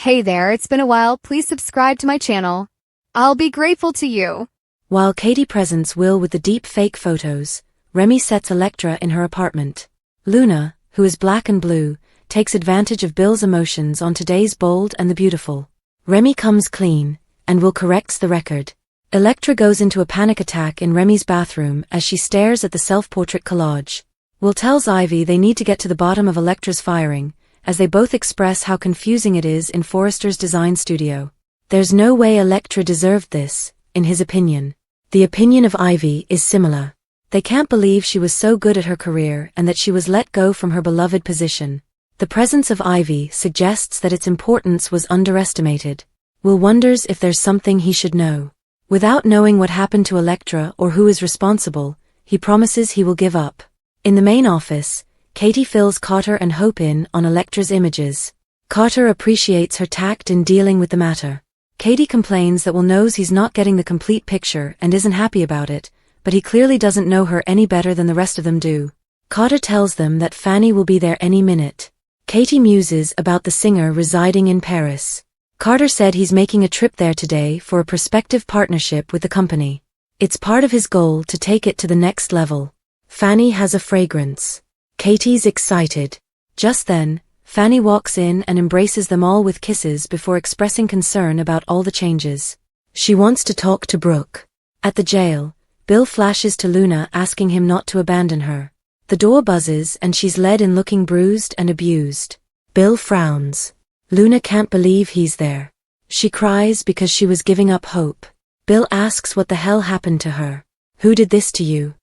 Hey there, it's been a while. Please subscribe to my channel. I'll be grateful to you. While Katie presents Will with the deep fake photos, Remy sets Electra in her apartment. Luna, who is black and blue, takes advantage of Bill's emotions on today's bold and the beautiful. Remy comes clean, and Will corrects the record. Electra goes into a panic attack in Remy's bathroom as she stares at the self-portrait collage. Will tells Ivy they need to get to the bottom of Electra's firing, as they both express how confusing it is in Forrester's design studio. There's no way Electra deserved this, in his opinion. The opinion of Ivy is similar. They can't believe she was so good at her career and that she was let go from her beloved position. The presence of Ivy suggests that its importance was underestimated. Will wonders if there's something he should know. Without knowing what happened to Electra or who is responsible, he promises he will give up. In the main office, Katie fills Carter and Hope in on Electra's images. Carter appreciates her tact in dealing with the matter. Katie complains that Will knows he's not getting the complete picture and isn't happy about it, but he clearly doesn't know her any better than the rest of them do. Carter tells them that Fanny will be there any minute. Katie muses about the singer residing in Paris. Carter said he's making a trip there today for a prospective partnership with the company. It's part of his goal to take it to the next level. Fanny has a fragrance. Katie's excited. Just then, Fanny walks in and embraces them all with kisses before expressing concern about all the changes. She wants to talk to Brooke. At the jail, Bill flashes to Luna asking him not to abandon her. The door buzzes and she's led in looking bruised and abused. Bill frowns. Luna can't believe he's there. She cries because she was giving up hope. Bill asks what the hell happened to her. Who did this to you?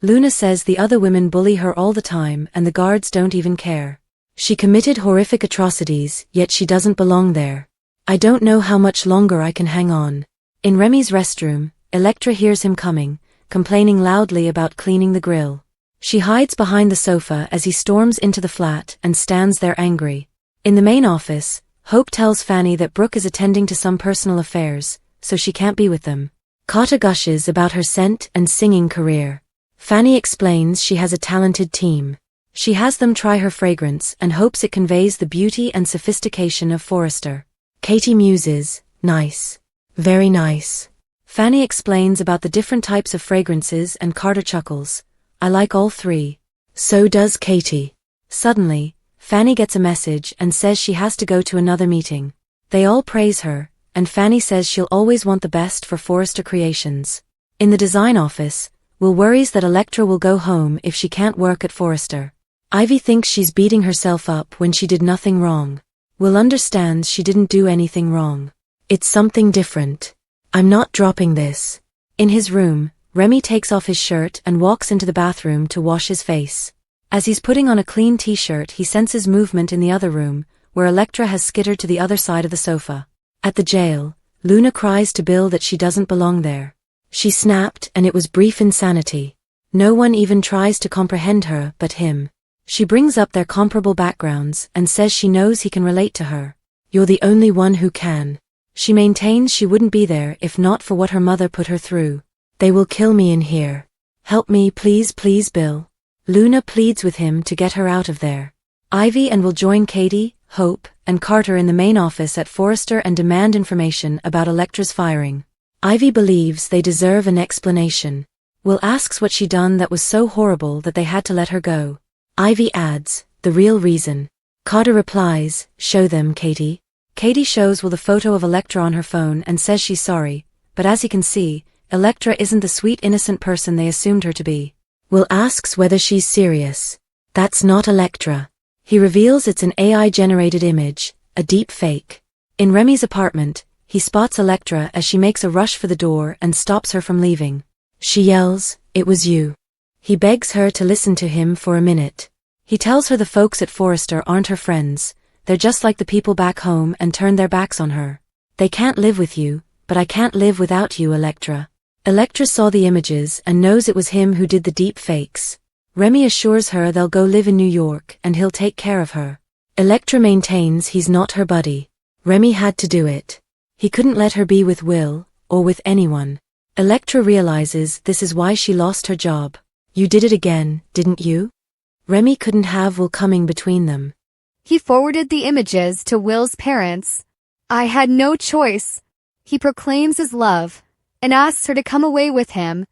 Luna says the other women bully her all the time and the guards don't even care. She committed horrific atrocities, yet she doesn't belong there. I don't know how much longer I can hang on. In Remy's restroom, Electra hears him coming, complaining loudly about cleaning the grill. She hides behind the sofa as he storms into the flat and stands there angry. In the main office, Hope tells Fanny that Brooke is attending to some personal affairs, so she can't be with them. Carter gushes about her scent and singing career. Fanny explains she has a talented team. She has them try her fragrance and hopes it conveys the beauty and sophistication of Forrester. Katie muses, nice. Very nice. Fanny explains about the different types of fragrances and Carter chuckles. I like all three. So does Katie. Suddenly, Fanny gets a message and says she has to go to another meeting. They all praise her, and Fanny says she'll always want the best for Forrester Creations. In the design office, Will worries that Electra will go home if she can't work at Forrester. Ivy thinks she's beating herself up when she did nothing wrong. Will understands she didn't do anything wrong. It's something different. I'm not dropping this. In his room, Remy takes off his shirt and walks into the bathroom to wash his face. As he's putting on a clean t-shirt, he senses movement in the other room, where Electra has skittered to the other side of the sofa. At the jail, Luna cries to Bill that she doesn't belong there. She snapped and it was brief insanity. No one even tries to comprehend her but him. She brings up their comparable backgrounds and says she knows he can relate to her. You're the only one who can. She maintains she wouldn't be there if not for what her mother put her through. They will kill me in here. Help me please Bill. Luna pleads with him to get her out of there. Ivy and Will join Katie, Hope, and Carter in the main office at Forrester and demand information about Electra's firing. Ivy believes they deserve an explanation. Will asks what she done that was so horrible that they had to let her go. Ivy adds, the real reason. Carter replies, show them, Katie. Katie shows Will the photo of Electra on her phone and says she's sorry, but as he can see, Electra isn't the sweet innocent person they assumed her to be. Will asks whether she's serious. That's not Electra. He reveals it's an AI-generated image, a deep fake. In Remy's apartment, he spots Electra as she makes a rush for the door and stops her from leaving. She yells, it was you. He begs her to listen to him for a minute. He tells her the folks at Forrester aren't her friends, they're just like the people back home and turn their backs on her. They can't live with you, but I can't live without you, Electra. Electra saw the images and knows it was him who did the deep fakes. Remy assures her they'll go live in New York and he'll take care of her. Electra maintains he's not her buddy. Remy had to do it. He couldn't let her be with Will, or with anyone. Electra realizes this is why she lost her job. You did it again, didn't you? Remy couldn't have Will coming between them. He forwarded the images to Will's parents. I had no choice. He proclaims his love and asks her to come away with him,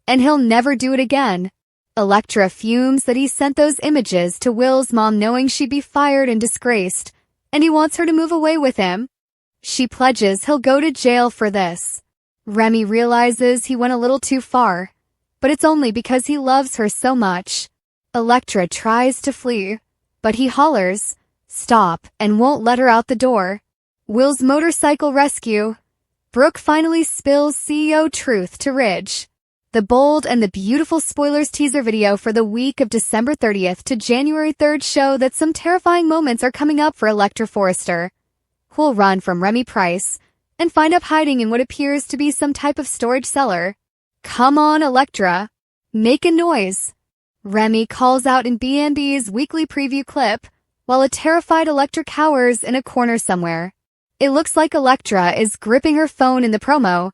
and he'll never do it again. Electra fumes that he sent those images to Will's mom knowing she'd be fired and disgraced, and he wants her to move away with him. She pledges he'll go to jail for this. Remy realizes he went a little too far, but it's only because he loves her so much. Electra tries to flee, but he hollers, "Stop," and won't let her out the door. Will's motorcycle rescue. Brooke finally spills CEO truth to Ridge. The bold and the beautiful spoilers teaser video for the week of December 30th to January 3rd show that some terrifying moments are coming up for Electra Forrester, who'll run from Remy Price and find up hiding in what appears to be some type of storage cellar. Come on, Electra. Make a noise. Remy calls out in B&B's weekly preview clip, while a terrified Electra cowers in a corner somewhere. It looks like Electra is gripping her phone in the promo,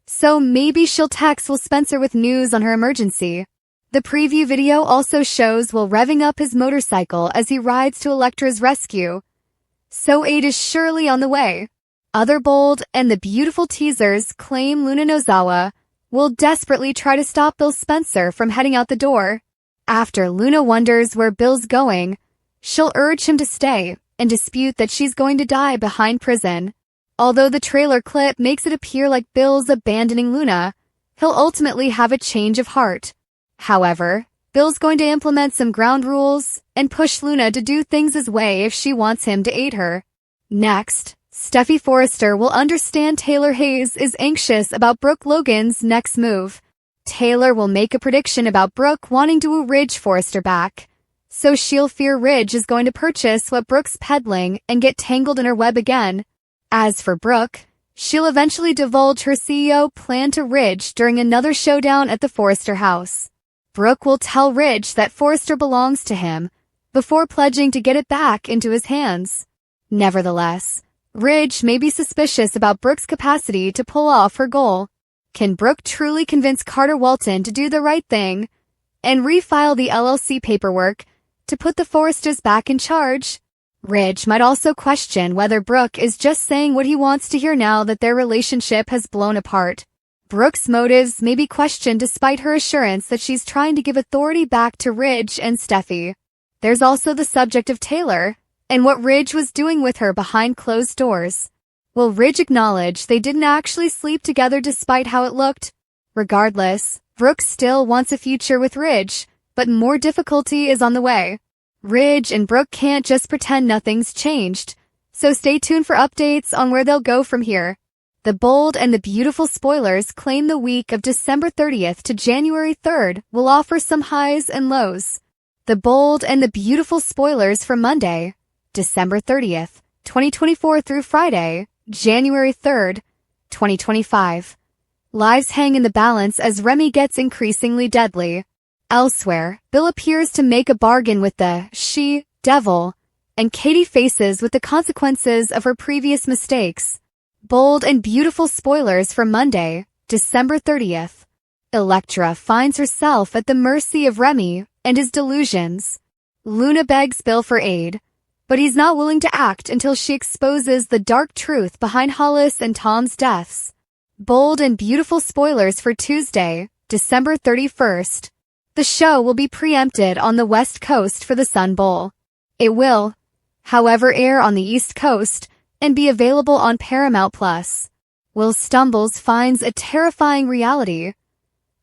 so maybe she'll text Will Spencer with news on her emergency. The preview video also shows Will revving up his motorcycle as he rides to Electra's rescue, so aid is surely on the way. Other bold and the beautiful teasers claim Luna Nozawa will desperately try to stop Bill Spencer from heading out the door. After Luna wonders where Bill's going, she'll urge him to stay and dispute that she's going to die behind prison. Although the trailer clip makes it appear like Bill's abandoning Luna, he'll ultimately have a change of heart. However, Bill's going to implement some ground rules and push Luna to do things his way if she wants him to aid her. Next, Steffi Forrester will understand Taylor Hayes is anxious about Brooke Logan's next move. Taylor will make a prediction about Brooke wanting to woo Ridge Forrester back, so she'll fear Ridge is going to purchase what Brooke's peddling and get tangled in her web again. As for Brooke, she'll eventually divulge her CEO plan to Ridge during another showdown at the Forrester house. Brooke will tell Ridge that Forrester belongs to him, before pledging to get it back into his hands. Nevertheless, Ridge may be suspicious about Brooke's capacity to pull off her goal. Can Brooke truly convince Carter Walton to do the right thing and refile the LLC paperwork to put the Forresters back in charge? Ridge might also question whether Brooke is just saying what he wants to hear now that their relationship has blown apart. Brooke's motives may be questioned despite her assurance that she's trying to give authority back to Ridge and Steffi. There's also the subject of Taylor and what Ridge was doing with her behind closed doors. Will Ridge acknowledge they didn't actually sleep together despite how it looked? Regardless, Brooke still wants a future with Ridge, but more difficulty is on the way. Ridge and Brooke can't just pretend nothing's changed, so stay tuned for updates on where they'll go from here. The bold and the beautiful spoilers claim the week of December 30th to January 3rd will offer some highs and lows. The bold and the beautiful spoilers for Monday, December 30th, 2024 through Friday, January 3rd, 2025. Lives hang in the balance as Remy gets increasingly deadly. Elsewhere, Bill appears to make a bargain with the she-devil, and Katie faces with the consequences of her previous mistakes. Bold and beautiful spoilers for Monday, December 30th. Electra finds herself at the mercy of Remy and his delusions. Luna begs Bill for aid, but he's not willing to act until she exposes the dark truth behind Hollis and Tom's deaths. Bold and beautiful spoilers for Tuesday, December 31st. The show will be preempted on the West Coast for the Sun Bowl. It will, however, air on the East Coast and be available on Paramount+. Will Stumbles finds a terrifying reality,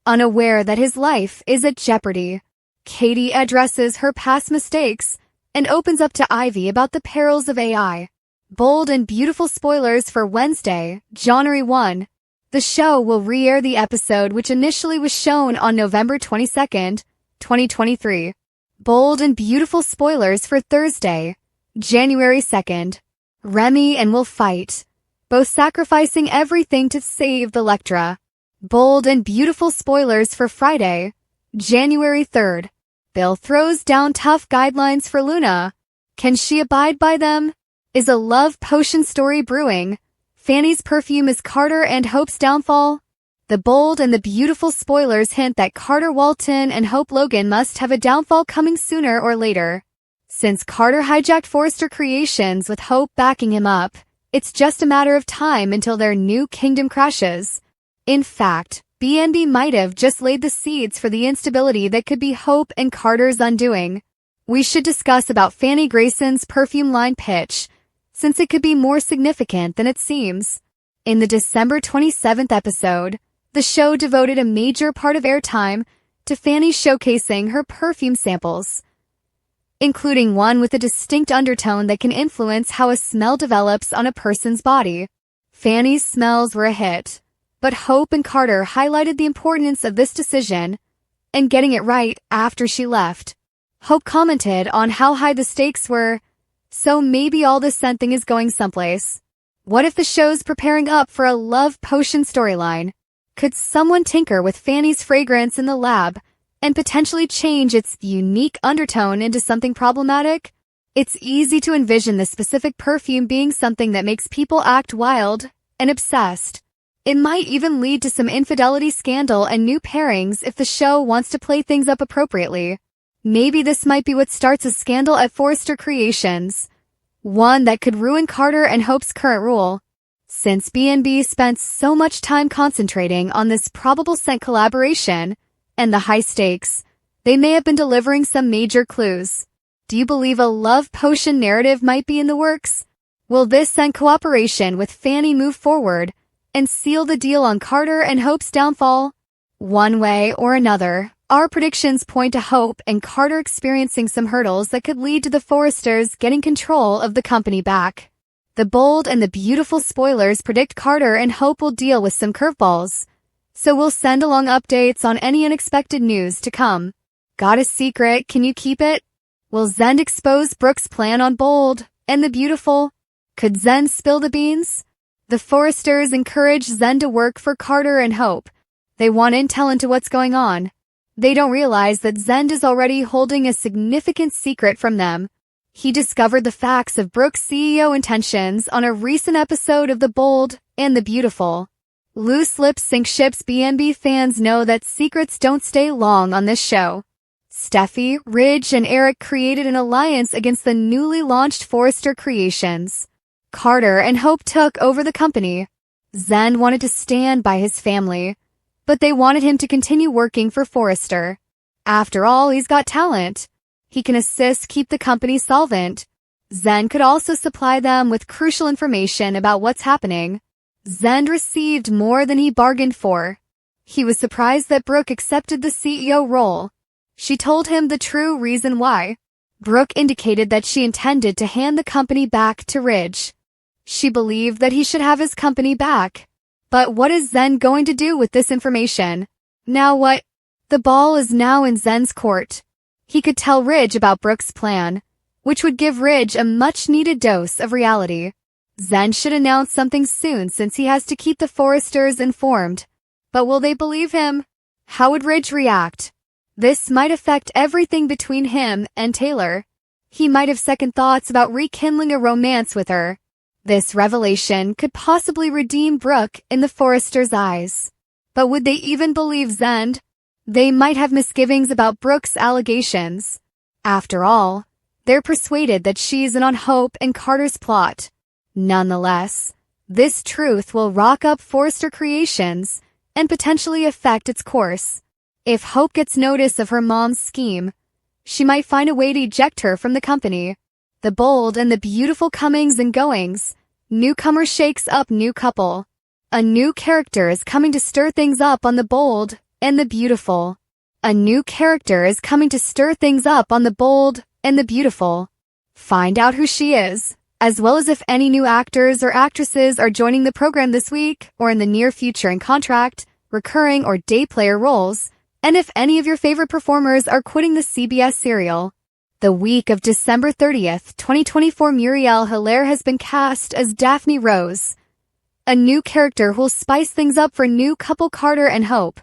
unaware that his life is at jeopardy. Katie addresses her past mistakes and opens up to Ivy about the perils of AI. Bold and beautiful spoilers for Wednesday, January 1. The show will re-air the episode which initially was shown on November 22nd, 2023. Bold and beautiful spoilers for Thursday, January 2nd. Remy and Will fight, both sacrificing everything to save the Electra. Bold and beautiful spoilers for Friday, January 3rd. Bill throws down tough guidelines for Luna. Can she abide by them? Is a love potion story brewing? Fanny's perfume is Carter and Hope's downfall? The bold and the beautiful spoilers hint that Carter Walton and Hope Logan must have a downfall coming sooner or later. Since Carter hijacked Forrester Creations with Hope backing him up, It's just a matter of time until their new kingdom crashes. In fact, BNB might have just laid the seeds for the instability that could be Hope and Carter's undoing. We should discuss about Fanny Grayson's perfume line pitch, since it could be more significant than it seems. In the December 27th episode, the show devoted a major part of airtime to Fanny showcasing her perfume samples, including one with a distinct undertone that can influence how a smell develops on a person's body. Fanny's smells were a hit, but Hope and Carter highlighted the importance of this decision and getting it right after she left. Hope commented on how high the stakes were, so maybe all this scent thing is going someplace. What if the show's preparing up for a love potion storyline? Could someone tinker with Fanny's fragrance in the lab and potentially change its unique undertone into something problematic? It's easy to envision this specific perfume being something that makes people act wild and obsessed. It might even lead to some infidelity scandal and new pairings if the show wants to play things up appropriately. Maybe this might be what starts a scandal at Forrester Creations, one that could ruin Carter and Hope's current rule. Since B&B spent so much time concentrating on this probable scent collaboration and the high stakes, they may have been delivering some major clues. Do you believe a love potion narrative might be in the works? Will this scent cooperation with Fanny move forward and seal the deal on Carter and Hope's downfall? One way or another, our predictions point to Hope and Carter experiencing some hurdles that could lead to the Forresters getting control of the company back. The bold and the beautiful spoilers predict Carter and Hope will deal with some curveballs, so we'll send along updates on any unexpected news to come. Got a secret? Can you keep it? Will Zend expose Brooke's plan on Bold and the Beautiful? Could Zend spill the beans? The Forresters encourage Zend to work for Carter and Hope. They want intel into what's going on. They don't realize that Zend is already holding a significant secret from them. He discovered the facts of Brooke's CEO intentions on a recent episode of The Bold and the Beautiful. Loose lips sink ships. B&B fans know that secrets don't stay long on this show. Steffi, Ridge, and Eric created an alliance against the newly launched Forrester Creations. Carter and Hope took over the company. Zend wanted to stand by his family, but they wanted him to continue working for Forrester. After all, he's got talent. He can assist keep the company solvent. Zend could also supply them with crucial information about what's happening. Zend received more than he bargained for. He was surprised that Brooke accepted the CEO role. She told him the true reason why. Brooke indicated that she intended to hand the company back to Ridge. She believed that he should have his company back. But what is Zend going to do with this information? Now what? The ball is now in Zend's court. He could tell Ridge about Brooke's plan, which would give Ridge a much-needed dose of reality. Zend should announce something soon since he has to keep the Forresters informed. But will they believe him? How would Ridge react? This might affect everything between him and Taylor. He might have second thoughts about rekindling a romance with her. This revelation could possibly redeem Brooke in the Forresters' eyes. But would they even believe Zend? They might have misgivings about Brooke's allegations. After all, they're persuaded that she's in on Hope and Carter's plot. Nonetheless, this truth will rock up Forrester Creations and potentially affect its course. If Hope gets notice of her mom's scheme, she might find a way to eject her from the company. The Bold and the Beautiful comings and goings. Newcomer shakes up new couple. A new character is coming to stir things up on The Bold and the Beautiful. A new character is coming to stir things up on The Bold and the Beautiful. Find out who she is, as well as if any new actors or actresses are joining the program this week or in the near future in contract, recurring, or day player roles, and if any of your favorite performers are quitting the CBS serial. The week of December 30th, 2024, Muriel Hilaire has been cast as Daphne Rose, a new character who'll spice things up for new couple Carter and Hope.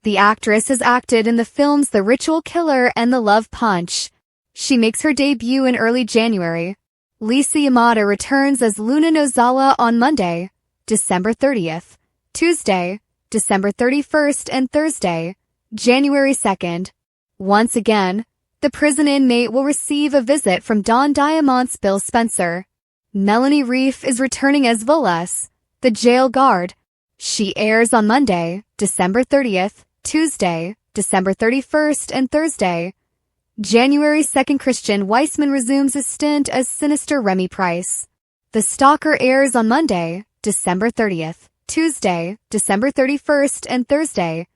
The actress has acted in the films The Ritual Killer and The Love Punch. She makes her debut in early January. Lisa Yamada returns as Luna Nozawa on Monday, December 30th, Tuesday, December 31st, and Thursday, January 2nd. Once again, the prison inmate will receive a visit from Don Diamant's Bill Spencer. Melanie Reef is returning as Voles, the jail guard. She airs on Monday, December 30th, Tuesday, December 31st, and Thursday. January 2nd, Christian Weissman resumes his stint as sinister Remy Price. The Stalker airs on Monday, December 30th, Tuesday, December 31st, and Thursday.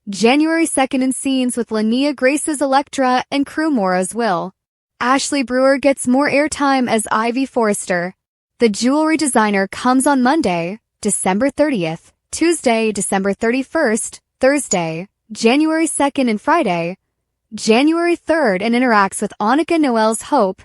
January 2nd in scenes with Linnea Grace's Electra and Crew Mora's Will. Ashley Brewer gets more airtime as Ivy Forrester. The jewelry designer comes on Monday, December 30th, Tuesday, December 31st, Thursday, January 2nd and Friday. January 3rd and interacts with Annika Noel's Hope,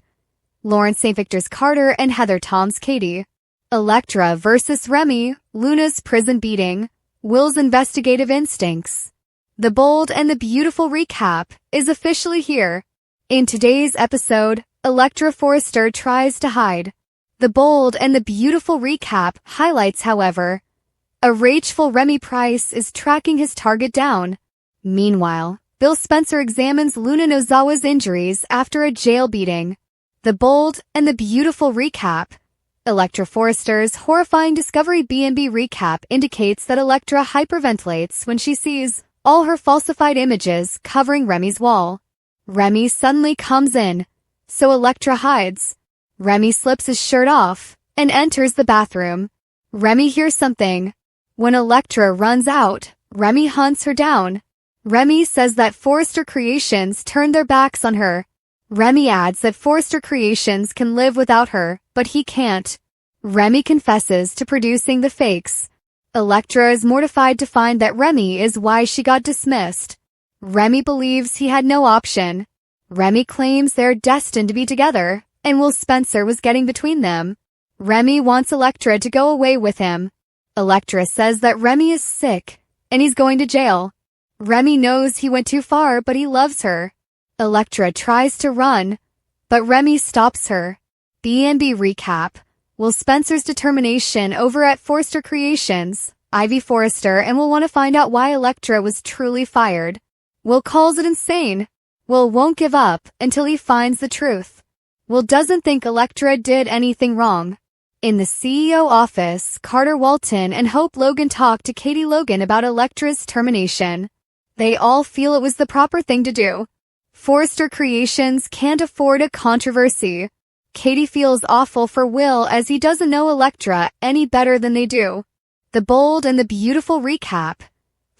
Lawrence St. Victor's Carter, and Heather Tom's Katie. Electra versus Remy, Luna's prison beating, Will's investigative instincts. The Bold and the Beautiful recap is officially here. In today's episode, Electra Forrester tries to hide. The Bold and the Beautiful recap highlights, however, a rageful Remy Price is tracking his target down. Meanwhile, Bill Spencer examines Luna Nozawa's injuries after a jail beating. The Bold and the Beautiful recap. Electra Forrester's horrifying Discovery B&B recap indicates that Electra hyperventilates when she sees all her falsified images covering Remy's wall. Remy suddenly comes in, so Electra hides. Remy slips his shirt off and enters the bathroom. Remy hears something. When Electra runs out, Remy hunts her down. Remy says that Forrester Creations turned their backs on her. Remy adds that Forrester Creations can live without her, but he can't. Remy confesses to producing the fakes. Electra is mortified to find that Remy is why she got dismissed. Remy believes he had no option. Remy claims they're destined to be together, and Will Spencer was getting between them. Remy wants Electra to go away with him. Electra says that Remy is sick, and he's going to jail. Remy knows he went too far, but he loves her. Electra tries to run, but Remy stops her. B&B recap. Will Spencer's determination over at Forrester Creations, Ivy Forrester, and will want to find out why Electra was truly fired. Will calls it insane. Will won't give up until he finds the truth. Will doesn't think Electra did anything wrong. In the CEO office, Carter Walton and Hope Logan talk to Katie Logan about Electra's termination. They all feel it was the proper thing to do. Forrester Creations can't afford a controversy. Katie feels awful for Will as he doesn't know Electra any better than they do. The Bold and the Beautiful recap.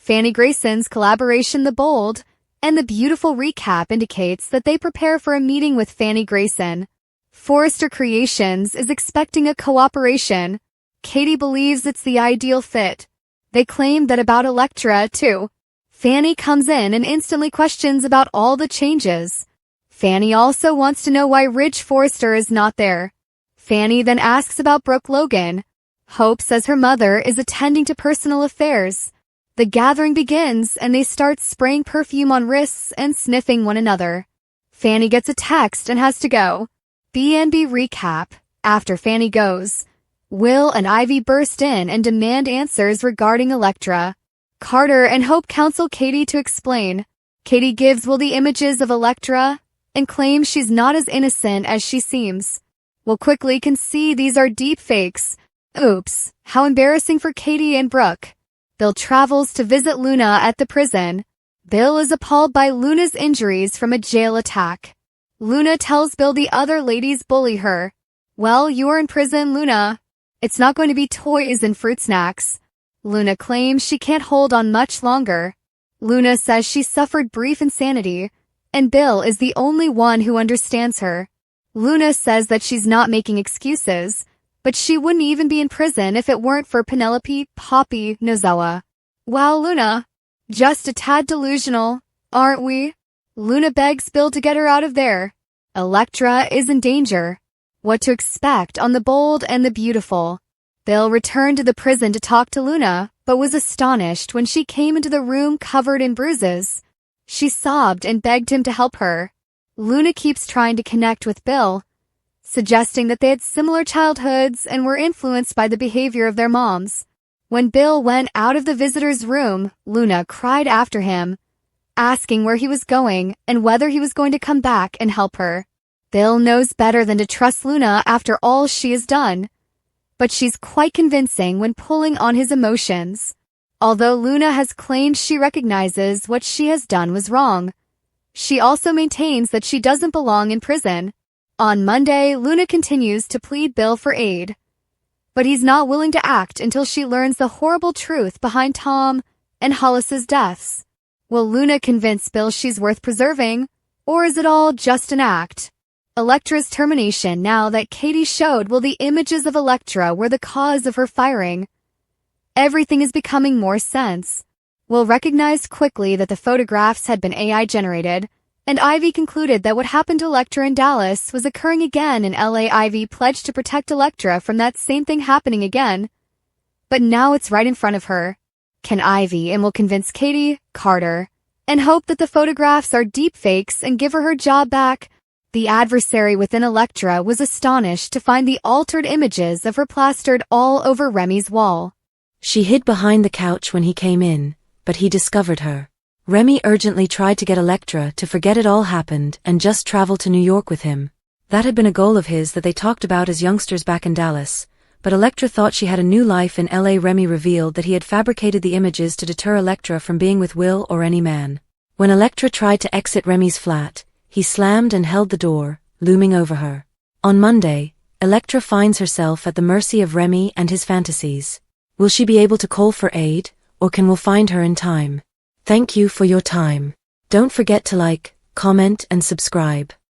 Fanny Grayson's collaboration The Bold and the Beautiful recap indicates that they prepare for a meeting with Fanny Grayson. Forrester Creations is expecting a cooperation. Katie believes it's the ideal fit. They claim that about Electra, too. Fanny comes in and instantly questions about all the changes. Fanny also wants to know why Ridge Forrester is not there. Fanny then asks about Brooke Logan. Hope says her mother is attending to personal affairs. The gathering begins and they start spraying perfume on wrists and sniffing one another. Fanny gets a text and has to go. B&B recap. After Fanny goes, Will and Ivy burst in and demand answers regarding Electra. Carter and Hope counsel Katie to explain. Katie gives Will the images of Electra and claims she's not as innocent as she seems. Will quickly can see these are deep fakes. Oops, how embarrassing for Katie and Brooke. Bill travels to visit Luna at the prison. Bill is appalled by Luna's injuries from a jail attack. Luna tells Bill the other ladies bully her. Well, you are in prison, Luna. It's not going to be toys and fruit snacks. Luna claims she can't hold on much longer. Luna says she suffered brief insanity, and Bill is the only one who understands her. Luna says that she's not making excuses, but she wouldn't even be in prison if it weren't for Penelope Poppy Nozawa. Wow, Luna. Just a tad delusional, aren't we? Luna begs Bill to get her out of there. Electra is in danger. What to expect on The Bold and the Beautiful. Bill returned to the prison to talk to Luna, but was astonished when she came into the room covered in bruises. She sobbed and begged him to help her. Luna keeps trying to connect with Bill, suggesting that they had similar childhoods and were influenced by the behavior of their moms. When Bill went out of the visitor's room, Luna cried after him, asking where he was going and whether he was going to come back and help her. Bill knows better than to trust Luna after all she has done, but she's quite convincing when pulling on his emotions. Although Luna has claimed she recognizes what she has done was wrong, she also maintains that she doesn't belong in prison. On Monday, Luna continues to plead Bill for aid, but he's not willing to act until she learns the horrible truth behind Tom and Hollis's deaths. Will Luna convince Bill she's worth preserving, or is it all just an act? Electra's termination now that Katie showed Will the images of Electra were the cause of her firing. Everything is becoming more sense. Will recognized quickly that the photographs had been AI generated, and Ivy concluded that what happened to Electra in Dallas was occurring again in LA. Ivy pledged to protect Electra from that same thing happening again. But now it's right in front of her. Can Ivy and Will convince Katie, Carter, and hope that the photographs are deepfakes and give her her job back? The adversary within Electra was astonished to find the altered images of her plastered all over Remy's wall. She hid behind the couch when he came in, but he discovered her. Remy urgently tried to get Electra to forget it all happened and just travel to New York with him. That had been a goal of his that they talked about as youngsters back in Dallas, but Electra thought she had a new life in LA. Remy revealed that he had fabricated the images to deter Electra from being with Will or any man. When Electra tried to exit Remy's flat, he slammed and held the door, looming over her. On Monday, Electra finds herself at the mercy of Remy and his fantasies. Will she be able to call for aid, or can Will find her in time? Thank you for your time. Don't forget to like, comment and subscribe.